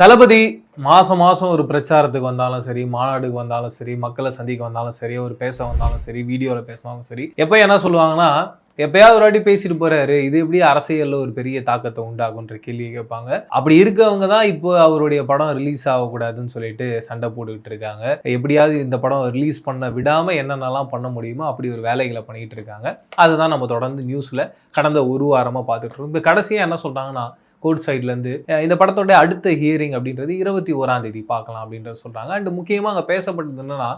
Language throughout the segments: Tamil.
தளபதி மாசம் மாசம் ஒரு பிரச்சாரத்துக்கு வந்தாலும் சரி, மாநாடுக்கு வந்தாலும் சரி, மக்களை சந்திக்க வந்தாலும் சரி, ஒரு பேச வந்தாலும் சரி, வீடியோவில் பேசினாலும் சரி, எப்போ என்ன சொல்லுவாங்கன்னா, எப்பயாவது ஒரு வாட்டி பேசிட்டு போறாரு, இது எப்படி அரசியல்ல ஒரு பெரிய தாக்கத்தை உண்டாகுன்ற கேள்வி கேட்பாங்க. அப்படி இருக்கவங்க தான் இப்போ அவருடைய படம் ரிலீஸ் ஆகக்கூடாதுன்னு சொல்லிட்டு சண்டை போட்டுக்கிட்டு இருக்காங்க. எப்படியாவது இந்த படம் ரிலீஸ் பண்ண விடாம என்னென்னலாம் பண்ண முடியுமோ அப்படி ஒரு வேலைகளை பண்ணிட்டு இருக்காங்க. அதுதான் நம்ம தொடர்ந்து நியூஸ்ல கடந்த ஒரு வாரமா பார்த்துட்டு இருக்கோம். இப்போ கடைசியா என்ன சொல்றாங்கன்னா, கோர்ட் சைட்லேருந்து இந்த படத்தோட அடுத்த ஹியரிங் அப்படின்றது 21ஆம் தேதி பார்க்கலாம் அப்படின்றத சொல்கிறாங்க. அண்ட் முக்கியமாக அங்கே பேசப்பட்டது என்னன்னா,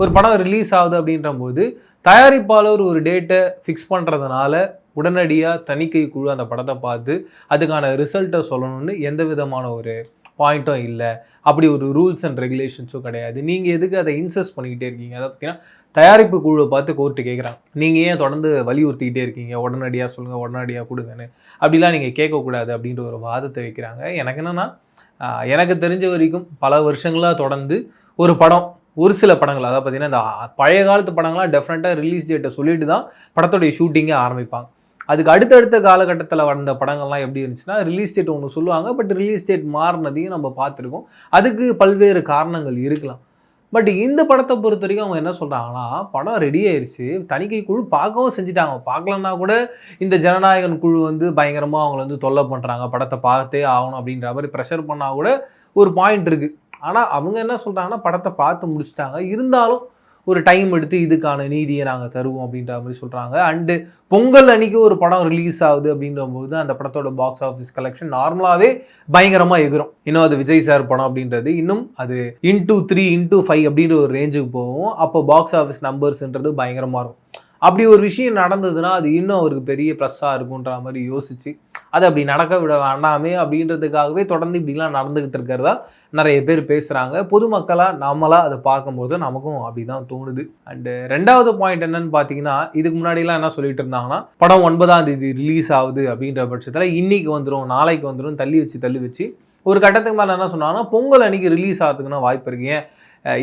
ஒரு படம் ரிலீஸ் ஆகுது அப்படின்ற போது தயாரிப்பாளர் ஒரு டேட்டை ஃபிக்ஸ் பண்ணுறதுனால உடனடியாக தணிக்கை குழு அந்த படத்தை பார்த்து அதுக்கான ரிசல்ட்டை சொல்லணும்னு எந்த விதமான ஒரு பாயிண்ட்டும் இல்லை. அப்படி ஒரு ரூல்ஸ் அண்ட் ரெகுலேஷன்ஸும் கிடையாது. நீங்கள் எதுக்கு அதை இன்சஸ்ட் பண்ணிக்கிட்டே இருக்கீங்க? அதாவது பார்த்தீங்கன்னா, தயாரிப்பு குழுவை பார்த்து கோர்ட்டு கேட்குறாங்க, நீங்கள் ஏன் தொடர்ந்து வலியுறுத்திக்கிட்டே இருக்கீங்க, உடனடியாக சொல்லுங்கள், உடனடியாக கொடுங்கன்னு. அப்படிலாம் நீங்கள் கேட்கக்கூடாது அப்படின்ற ஒரு வாதத்தை வைக்கிறாங்க. எனக்கு என்னென்னா, எனக்கு தெரிஞ்ச வரைக்கும் பல வருஷங்களாக தொடர்ந்து ஒரு படம், ஒரு சில படங்கள், அதாவது பார்த்தீங்கன்னா இந்த பழைய காலத்து படங்கள்லாம் டெஃபினட்டாக ரிலீஸ் டேட்டை சொல்லிட்டு தான் படத்தோடைய ஷூட்டிங்கே ஆரம்பிப்பாங்க. அதுக்கு அடுத்தடுத்த காலகட்டத்தில் வந்த படங்கள்லாம் எப்படி இருந்துச்சுன்னா, ரிலீஸ் டேட் ஒன்று சொல்லுவாங்க, பட் ரிலீஸ் டேட் மாறினதையும் நம்ம பார்த்துருக்கோம். அதுக்கு பல்வேறு காரணங்கள் இருக்கலாம். பட் இந்த படத்தை பொறுத்த வரைக்கும் அவங்க என்ன சொல்கிறாங்கன்னா, படம் ரெடி ஆயிடுச்சு, தணிக்கை குழு பார்க்கவும் செஞ்சுட்டாங்க, பார்க்கலன்னா கூட இந்த ஜனநாயகன் குழு வந்து பயங்கரமாக அவங்கள வந்து தொல்லை பண்ணுறாங்க, படத்தை பார்த்தே ஆகணும் அப்படின்ற மாதிரி ப்ரெஷர் பண்ணால் கூட ஒரு பாயிண்ட் இருக்குது. ஆனால் அவங்க என்ன சொல்கிறாங்கன்னா, படத்தை பார்த்து முடிச்சிட்டாங்க, இருந்தாலும் ஒரு டைம் எடுத்து இதுக்கான நீதியை நாங்கள் தருவோம் அப்படின்ற மாதிரி சொல்கிறாங்க. அண்டு பொங்கல் அன்னைக்கு ஒரு படம் ரிலீஸ் ஆகுது அப்படின்றபோது அந்த படத்தோட பாக்ஸ் ஆஃபீஸ் கலெக்ஷன் நார்மலாகவே பயங்கரமாக எகிரும். இன்னும் அது விஜய் சார் படம் அப்படின்றது இன்னும் அது into 3 into 5 அப்படின்ற ஒரு ரேஞ்சுக்கு போகும். அப்போ பாக்ஸ் ஆஃபீஸ் நம்பர்ஸ்ன்றது பயங்கரமாக இருக்கும். அப்படி ஒரு விஷயம் நடந்ததுன்னா அது இன்னும் அவருக்கு பெரிய ப்ளஸ்ஸாக இருக்குன்ற மாதிரி யோசிச்சு அது அப்படி நடக்க விட வேண்டாமே அப்படின்றதுக்காகவே தொடர்ந்து இப்படிலாம் நடந்துக்கிட்டு இருக்கிறதா நிறைய பேர் பேசுகிறாங்க. பொதுமக்களாக நம்மளாக அதை பார்க்கும்போது நமக்கும் அப்படி தான் தோணுது. அண்டு ரெண்டாவது பாயிண்ட் என்னன்னு பார்த்தீங்கன்னா, இதுக்கு முன்னாடிலாம் என்ன சொல்லிட்டு இருந்தாங்கன்னா, படம் 9ஆம் தேதி ரிலீஸ் ஆகுது அப்படின்ற பட்சத்தில் இன்னைக்கு வந்துடும், நாளைக்கு வந்துடும், தள்ளி வச்சு ஒரு கட்டத்துக்கு மேலே என்ன சொன்னாங்கன்னா, பொங்கல் அன்னைக்கு ரிலீஸ் ஆகிறதுக்குன்னா வாய்ப்பு இருக்கு.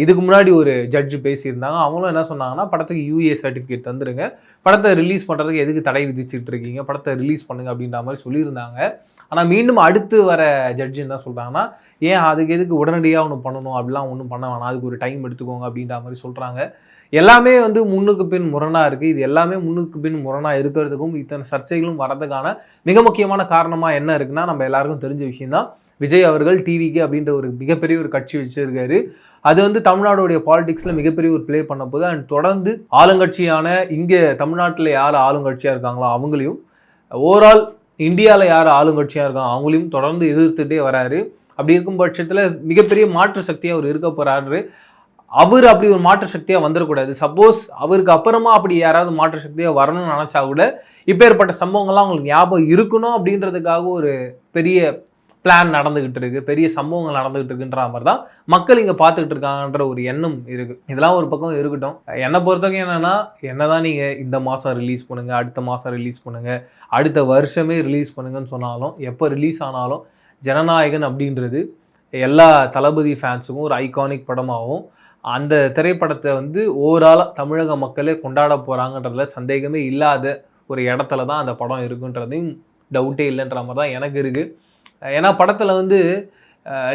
இதுக்கு முன்னாடி ஒரு ஜட்ஜு பேசியிருந்தாங்க. அவங்களும் என்ன சொன்னாங்கன்னா, படத்துக்கு UA சர்டிஃபிகேட் தந்துடுங்க, படத்தை ரிலீஸ் பண்ணுறதுக்கு எதுக்கு தடை விதிச்சுட்டு இருக்கீங்க, படத்தை ரிலீஸ் பண்ணுங்க அப்படின்ற மாதிரி சொல்லியிருந்தாங்க. ஆனால் மீண்டும் அடுத்து வர ஜட்ஜு என்ன சொல்கிறாங்கன்னா, ஏன் அதுக்கு எதுக்கு உடனடியாக ஒன்று பண்ணணும், அப்படிலாம் ஒன்றும் பண்ண வேணாம், அதுக்கு ஒரு டைம் எடுத்துக்கோங்க அப்படின்ற மாதிரி சொல்கிறாங்க. எல்லாமே வந்து முன்னுக்கு பின் முரணாக இருக்குது. இது எல்லாமே முன்னுக்கு பின் முரணாக இருக்கிறதுக்கும் இத்தனை சர்ச்சைகளும் வரதுக்கான மிக முக்கியமான காரணமாக என்ன இருக்குன்னா, நம்ம எல்லாருக்கும் தெரிஞ்ச விஷயம்தான், விஜய் அவர்கள் டிவிக்கு அப்படின்ற ஒரு மிகப்பெரிய ஒரு கட்சி வச்சிருக்காரு. அது வந்து தமிழ்நாடுடைய பாலிடிக்ஸில் மிகப்பெரிய ஒரு ப்ளே பண்ண போது அண்ட் தொடர்ந்து ஆளுங்கட்சியான இங்கே தமிழ்நாட்டில் யார் ஆளுங்கட்சியாக இருக்காங்களோ அவங்களையும், ஓவரால் இந்தியாவில் யார் ஆளுங்கட்சியாக இருக்காங்க அவங்களையும் தொடர்ந்து எதிர்த்துட்டே வராரு. அப்படி இருக்கும் பட்சத்தில் மிகப்பெரிய மாற்று சக்தியாக அவர் இருக்க போகிறாரு. அவர் அப்படி ஒரு மாற்று சக்தியாக வந்துடக்கூடாது. சப்போஸ் அவருக்கு அப்புறமா அப்படி யாராவது மாற்று சக்தியாக வரணும்னு நினச்சா கூட இப்போ ஏற்பட்ட சம்பவங்கள்லாம் அவங்களுக்கு ஞாபகம் இருக்கணும் அப்படின்றதுக்காக ஒரு பெரிய பிளான் நடந்துகிட்டு இருக்கு, பெரிய சம்பவங்கள் நடந்துகிட்டு இருக்குன்ற மாதிரி தான் மக்கள் இங்கே பார்த்துக்கிட்டு இருக்காங்கன்ற ஒரு எண்ணம் இருக்குது. இதெல்லாம் ஒரு பக்கம் இருக்கட்டும். என்னை பொறுத்தவரைக்கும் என்னென்னா, என்னதான் நீங்கள் இந்த மாதம் ரிலீஸ் பண்ணுங்கள், அடுத்த மாதம் ரிலீஸ் பண்ணுங்கள், அடுத்த வருஷமே ரிலீஸ் பண்ணுங்கன்னு சொன்னாலும், எப்போ ரிலீஸ் ஆனாலும் ஜனநாயகன் அப்படின்றது எல்லா தளபதி ஃபேன்ஸுக்கும் ஒரு ஐகானிக் படமாகவும், அந்த திரைப்படத்தை வந்து ஓவராலாக தமிழக மக்களே கொண்டாட போகிறாங்கன்றதுல சந்தேகமே இல்லாத ஒரு இடத்துல தான் அந்த படம் இருக்குன்றதையும் டவுட்டே இல்லைன்ற மாதிரி தான் எனக்கு இருக்குது. ஏன்னா படத்தில் வந்து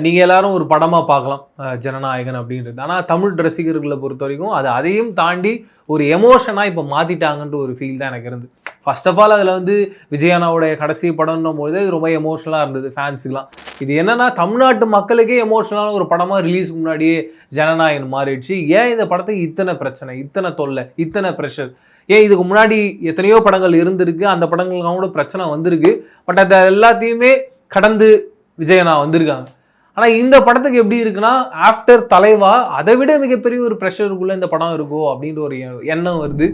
நீங்கள் எல்லாரும் ஒரு படமாக பார்க்கலாம் ஜனநாயகன் அப்படின்றது. ஆனால் தமிழ் ரசிகர்களை பொறுத்த வரைக்கும் அது அதையும் தாண்டி ஒரு எமோஷனாக இப்போ மாற்றிட்டாங்கன்ற ஒரு ஃபீல் தான் எனக்கு இருந்து. ஃபர்ஸ்ட் ஆஃப் ஆல் அதில் வந்து விஜயானாவுடைய கடைசி படம்னும் போது அது ரொம்ப எமோஷனலாக இருந்தது ஃபேன்ஸுக்கெலாம். இது என்னென்னா, தமிழ்நாட்டு மக்களுக்கே எமோஷனலான ஒரு படமாக ரிலீஸ்க்கு முன்னாடியே ஜனநாயகன் மாறிடுச்சு. ஏன் இந்த படத்துக்கு இத்தனை பிரச்சனை, இத்தனை தொல்லை, இத்தனை ப்ரெஷர்? ஏன் இதுக்கு முன்னாடி எத்தனையோ படங்கள் இருந்திருக்கு, அந்த படங்கள்லாம் கூட பிரச்சனை வந்திருக்கு, பட் அதை எல்லாத்தையுமே கடந்து விஜயனா வந்திருக்காங்க. ஆனால் இந்த படத்துக்கு எப்படி இருக்குன்னா, ஆஃப்டர் தலைவா அதை விட மிகப்பெரிய ஒரு ப்ரெஷருக்குள்ளே இந்த படம் இருக்கோ அப்படின்ற ஒரு எண்ணம் வருது.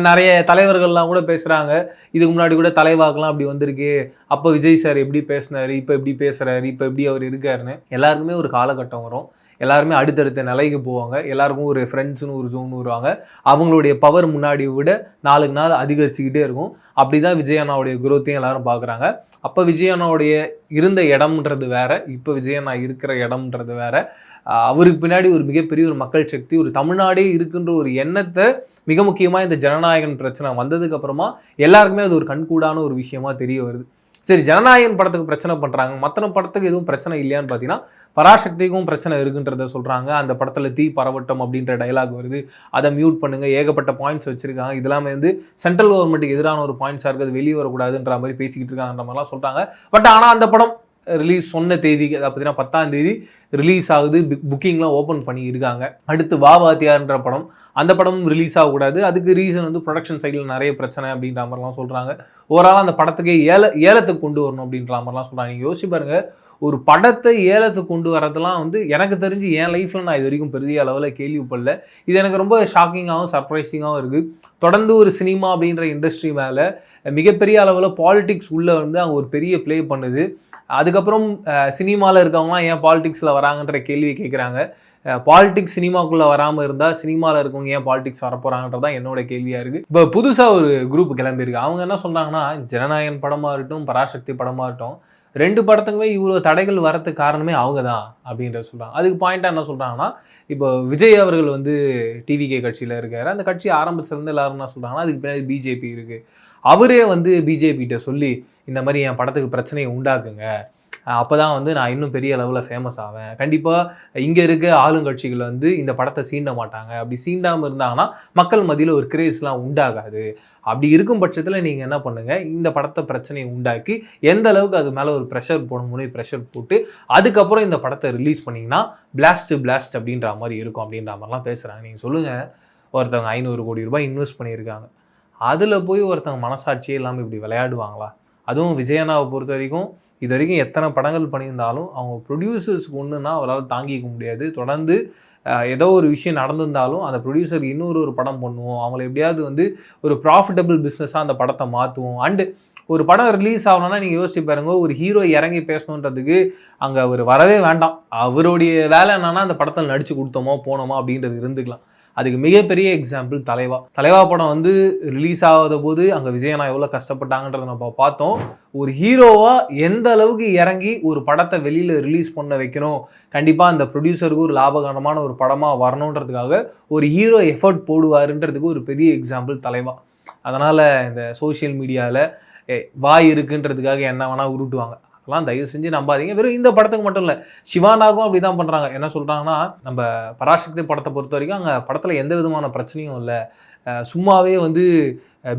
நிறைய தலைவர்கள்லாம் கூட பேசுகிறாங்க, இதுக்கு முன்னாடி கூட தலைவாக்கெலாம் அப்படி வந்திருக்கு, அப்போ விஜய் சார் எப்படி பேசினார், இப்போ எப்படி பேசுகிறாரு, இப்போ எப்படி அவர் இருக்காருன்னு. எல்லாருக்குமே ஒரு காலகட்டம் வரும், எல்லாருமே அடுத்தடுத்த நிலைக்கு போவாங்க, எல்லாருக்கும் ஒரு ஃப்ரெண்ட்ஸுன்னு ஒரு ஜோன் வருவாங்க, அவங்களுடைய பவர் முன்னாடி விட நாளுக்கு நாள் அதிகரிச்சுக்கிட்டே இருக்கும். அப்படி தான் விஜயண்ணாவுடைய குரோத்தையும் எல்லாரும் பார்க்குறாங்க. அப்போ விஜயண்ணாவுடைய இருந்த இடம்ன்றது வேற, இப்போ விஜயண்ணா இருக்கிற இடம்ன்றது வேற. அவருக்கு பின்னாடி ஒரு மிகப்பெரிய ஒரு மக்கள் சக்தி, ஒரு தமிழ்நாடே இருக்குன்ற ஒரு எண்ணத்தை மிக முக்கியமாக இந்த ஜனநாயகன் பிரச்சனை வந்ததுக்கு அப்புறமா எல்லாருக்குமே அது ஒரு கண்கூடான ஒரு விஷயமா தெரிய வருது. சரி, ஜனநாயகன் படத்துக்கு பிரச்சனை பண்றாங்க, மற்ற படத்துக்கு எதுவும் பிரச்சனை இல்லையான்னு பார்த்தீங்கன்னா பராசக்திக்கும் பிரச்சனை இருக்குன்றத சொல்றாங்க. அந்த படத்துல தீ பரவட்டும் அப்படின்ற டைலாக் வருது, அதை மியூட் பண்ணுங்க, ஏகப்பட்ட பாயிண்ட்ஸ் வச்சிருக்காங்க. இதெல்லாமே வந்து சென்ட்ரல் கவர்மெண்ட்டுக்கு எதிரான ஒரு பாயிண்ட்ஸா இருக்குது, வெளியே வரக்கூடாதுன்ற மாதிரி பேசிக்கிட்டு இருக்காங்கன்ற மாதிரிலாம் சொல்றாங்க. பட் ஆனால் அந்த படம் ரிலீஸ் சொன்ன தேதிக்கு அதை பார்த்தீங்கன்னா 10ஆம் தேதி ரிலீஸ் ஆகுது, புக்கிங்லாம் ஓப்பன் பண்ணி இருக்காங்க. அடுத்து வா வாத்தியார்ன்ற படம், அந்த படமும் ரிலீஸ் ஆகக்கூடாது. அதுக்கு ரீசன் வந்து ப்ரொடக்ஷன் சைடில் நிறைய பிரச்சனை அப்படின்ற மாதிரிலாம் சொல்கிறாங்க. ஓவரால் அந்த படத்துக்கே ஏலத்துக்கு கொண்டு வரணும் அப்படின்ற மாதிரிலாம் சொல்கிறாங்க. நீங்கள் யோசிச்சு பாருங்க, ஒரு படத்தை ஏலத்துக்கு கொண்டு வரதெல்லாம் வந்து எனக்கு தெரிஞ்சு என் லைஃப்பில் நான் இது வரைக்கும் பெரிய அளவில் கேள்விப்படல. இது எனக்கு ரொம்ப ஷாக்கிங்காகவும் சர்ப்ரைசிங்காகவும் இருக்குது. தொடர்ந்து ஒரு சினிமா அப்படின்ற இண்டஸ்ட்ரி மேலே மிகப்பெரிய அளவில் பாலிடிக்ஸ் உள்ளே வந்து அவங்க ஒரு பெரிய ப்ளே பண்ணுது. அதுக்கப்புறம் சினிமாவில் இருக்கவங்களாம் ஏன் பாலிடிக்ஸில் வராங்கன்ற கேள்வியை கேட்குறாங்க. பாலிடிக்ஸ் சினிமாக்குள்ளே வராமல் இருந்தால் சினிமாவில் இருக்கவங்க ஏன் பாலிடிக்ஸ் வரப்போகிறாங்கன்றது தான் என்னோட கேள்வியாக இருக்குது. இப்போ புதுசாக ஒரு குரூப் கிளம்பியிருக்கு. அவங்க என்ன சொல்கிறாங்கன்னா, ஜனநாயகன் படமாக இருக்கட்டும், பராசக்தி படமாக இருக்கட்டும், 2 படத்துக்குமே இவ்வளோ தடைகள் வரதுக்கு காரணமே அவங்க தான் அப்படின்ற சொல்கிறாங்க. அதுக்கு பாயிண்ட்டாக என்ன சொல்கிறாங்கன்னா, இப்போ விஜய் அவர்கள் வந்து டிவிகே கட்சியில் இருக்காரு. அந்த கட்சி ஆரம்பிச்சிருந்து எல்லாரும் என்ன சொல்கிறாங்கன்னா, அதுக்கு பின்னாடி பிஜேபி இருக்குது. அவரே வந்து பிஜேபிகிட்ட சொல்லி இந்த மாதிரி என் படத்துக்கு பிரச்சனையை உண்டாக்குங்க, அப்போ தான் வந்து நான் இன்னும் பெரிய அளவில் ஃபேமஸ் ஆவேன், கண்டிப்பாக இங்கே இருக்க ஆளுங்கட்சிகள் வந்து இந்த படத்தை சீண்ட மாட்டாங்க, அப்படி சீண்டாமல் இருந்தாங்கன்னா மக்கள் மத்தியில் ஒரு கிரேஸ்லாம் உண்டாகாது. அப்படி இருக்கும் பட்சத்தில் நீங்கள் என்ன பண்ணுங்கள், இந்த படத்தை பிரச்சனையை உண்டாக்கி எந்த அளவுக்கு அது மேலே ஒரு ப்ரெஷர் போடணும், ப்ரெஷர் போட்டு அதுக்கப்புறம் இந்த படத்தை ரிலீஸ் பண்ணிங்கன்னா பிளாஸ்ட் அப்படின்ற மாதிரி இருக்கும் அப்படின்ற மாதிரிலாம் பேசுகிறாங்க. நீங்கள் சொல்லுங்கள், ஒருத்தவங்க 500 கோடி ரூபாய் இன்வெஸ்ட் பண்ணியிருக்காங்க, அதில் போய் ஒருத்தவங்க மனசாட்சியே இல்லாமல் இப்படி விளையாடுவாங்களா? அதுவும் விஜயண்ணாவை பொறுத்த வரைக்கும் இது வரைக்கும் எத்தனை படங்கள் பண்ணியிருந்தாலும் அவங்க ப்ரொடியூசர்ஸ்க்கு ஒன்றுனா அவரால் தாங்கிக்க முடியாது. தொடர்ந்து ஏதோ ஒரு விஷயம் நடந்திருந்தாலும் அந்த ப்ரொடியூசர் இன்னொரு படம் பண்ணுவோம், அவங்கள எப்படியாவது வந்து ஒரு ப்ராஃபிட்டபிள் பிஸ்னஸாக அந்த படத்தை மாற்றுவோம். அண்டு ஒரு படம் ரிலீஸ் ஆகணும்னா நீங்கள் யோசிச்சு பாருங்க, ஒரு ஹீரோ இறங்கி பேசணுன்றதுக்கு அங்கே அவர் வரவே வேண்டாம். அவருடைய வேலை என்னன்னா அந்த படத்தில் நடித்து கொடுத்தோமோ போனோமா அப்படின்றது இருந்துக்கலாம். அதுக்கு மிகப்பெரிய எக்ஸாம்பிள் தலைவா படம் வந்து ரிலீஸ் ஆகாத போது அங்கே விஜயண்ணா எவ்வளோ கஷ்டப்பட்டாங்கன்றதை நம்ம பார்த்தோம். ஒரு ஹீரோவாக எந்த அளவுக்கு இறங்கி ஒரு படத்தை வெளியில் ரிலீஸ் பண்ண வைக்கணும், கண்டிப்பாக அந்த ப்ரொடியூசருக்கு ஒரு லாபகரமான ஒரு படமாக வரணுன்றதுக்காக ஒரு ஹீரோ எஃபர்ட் போடுவாருன்றதுக்கு ஒரு பெரிய எக்ஸாம்பிள் தலைவா. அதனால் இந்த சோஷியல் மீடியாவில் வாய் இருக்குன்றதுக்காக என்ன வேணால் உருட்டுவாங்க, அதெல்லாம் தயவு செஞ்சு நம்பாதீங்க. வெறும் இந்த படத்துக்கு மட்டும் இல்லை, சிவானாகும் அப்படி தான் பண்ணுறாங்க. என்ன சொல்கிறாங்கன்னா, நம்ம பராசக்தி படத்தை பொறுத்த வரைக்கும் அங்கே படத்தில் எந்த விதமான பிரச்சனையும் இல்லை, சும்மாவே வந்து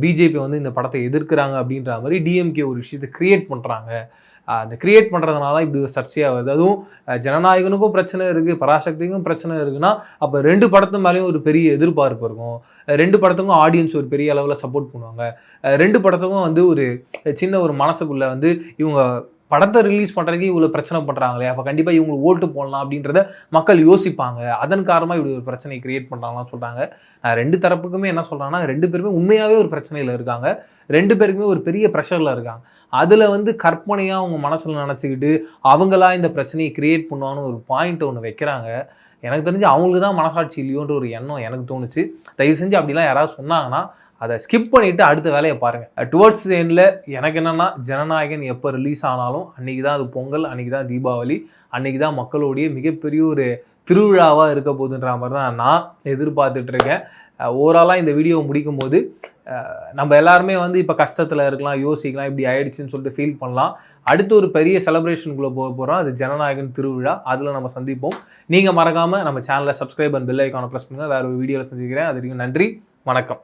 பிஜேபி வந்து இந்த படத்தை எதிர்க்கிறாங்க அப்படின்ற மாதிரி டிஎம்கே ஒரு விஷயத்தை கிரியேட் பண்ணுறாங்க. அந்த கிரியேட் பண்ணுறதுனால இப்படி ஒரு சர்ச்சையாக வருது. அதுவும் ஜனநாயகனுக்கும் பிரச்சனை இருக்குது, பராசக்திக்கும் பிரச்சனை இருக்குன்னா அப்போ 2 படத்து மேலேயும் ஒரு பெரிய எதிர்பார்ப்பு இருக்கும். 2 படத்துக்கும் ஆடியன்ஸ் ஒரு பெரிய அளவில் சப்போர்ட் பண்ணுவாங்க. 2 படத்துக்கும் வந்து ஒரு சின்ன ஒரு மனசுக்குள்ளே வந்து இவங்க படத்தை ரிலீஸ் பண்ணுறதுக்கு இவ்வளோ பிரச்சனை பண்ணுறாங்களே, அப்போ கண்டிப்பாக இவங்களுக்கு ஓட்டு போடலாம் அப்படின்றத மக்கள் யோசிப்பாங்க. அதன் காரணமாக இப்படி ஒரு பிரச்சனையை கிரியேட் பண்ணுறாங்களாம் சொல்கிறாங்க. 2 தரப்புக்குமே என்ன சொல்கிறாங்கன்னா, 2 பேருமே உண்மையாகவே ஒரு பிரச்சனையில் இருக்காங்க, 2 பேருக்குமே ஒரு பெரிய ப்ரெஷரில் இருக்காங்க. அதில் வந்து கற்பனையாக அவங்க மனசில் நினச்சிக்கிட்டு அவங்களா இந்த பிரச்சனையை கிரியேட் பண்ணுவான்னு ஒரு பாயிண்ட் ஒன்று வைக்கிறாங்க. எனக்கு தெரிஞ்சு அவங்களுக்கு தான் மனசாட்சி இல்லையோன்ற ஒரு எண்ணம் எனக்கு தோணுச்சு. தயவு செஞ்சு அப்படிலாம் யாராவது சொன்னாங்கன்னா அதை ஸ்கிப் பண்ணிவிட்டு அடுத்த வேலையை பாருங்கள். டுவர்ட்ஸ் தி எண்டில் எனக்கு என்னென்னா, ஜனநாயகன் எப்போ ரிலீஸ் ஆனாலும் அன்றைக்கி தான் அது பொங்கல், அன்றைக்கி தான் தீபாவளி, அன்றைக்கி தான் மக்களுடைய மிகப்பெரிய ஒரு திருவிழாவாக இருக்க போகுதுன்ற மாதிரி தான் நான் எதிர்பார்த்துட்ருக்கேன். ஓவராலாக இந்த வீடியோவை முடிக்கும் போது நம்ம எல்லாருமே வந்து இப்போ கஷ்டத்தில் இருக்கலாம், யோசிக்கலாம், இப்படி ஆயிடுச்சுன்னு சொல்லிட்டு ஃபீல் பண்ணலாம். அடுத்து ஒரு பெரிய செலிப்ரேஷனுக்குள்ளே போக போகிறோம், அது ஜனநாயகன் திருவிழா. அதில் நம்ம சந்திப்போம். நீங்கள் மறக்காமல் நம்ம சேனலை சப்ஸ்கிரைப் அண்ட் பெல் ஐக்கானை ப்ரெஸ் பண்ணுங்கள். வேறு ஒரு வீடியோவில் சந்திக்கிறேன். அது வரைக்கும் நன்றி, வணக்கம்.